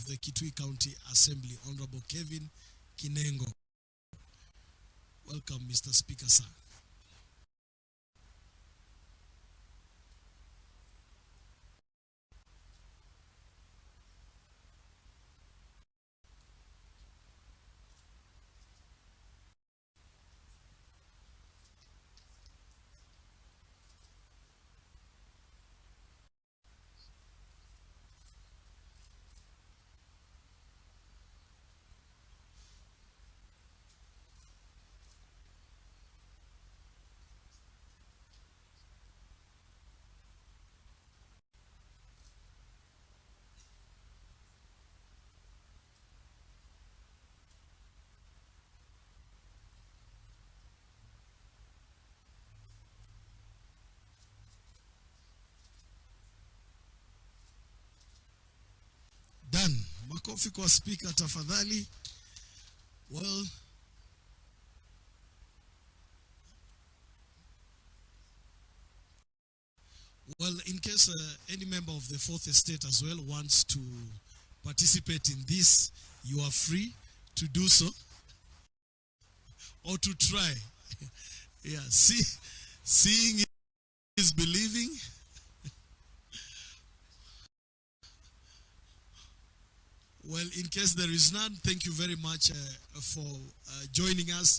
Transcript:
of the Kitui County Assembly, Honorable Kevin Kinengo. Welcome, Mr. Speaker, sir. Done. Makofi kwa speaker tafadhali. Well, in case any member of the Fourth Estate as well wants to participate in this, you are free to do so or to try. Yeah, seeing is believing. Well, in case there is none, thank you very much for joining us.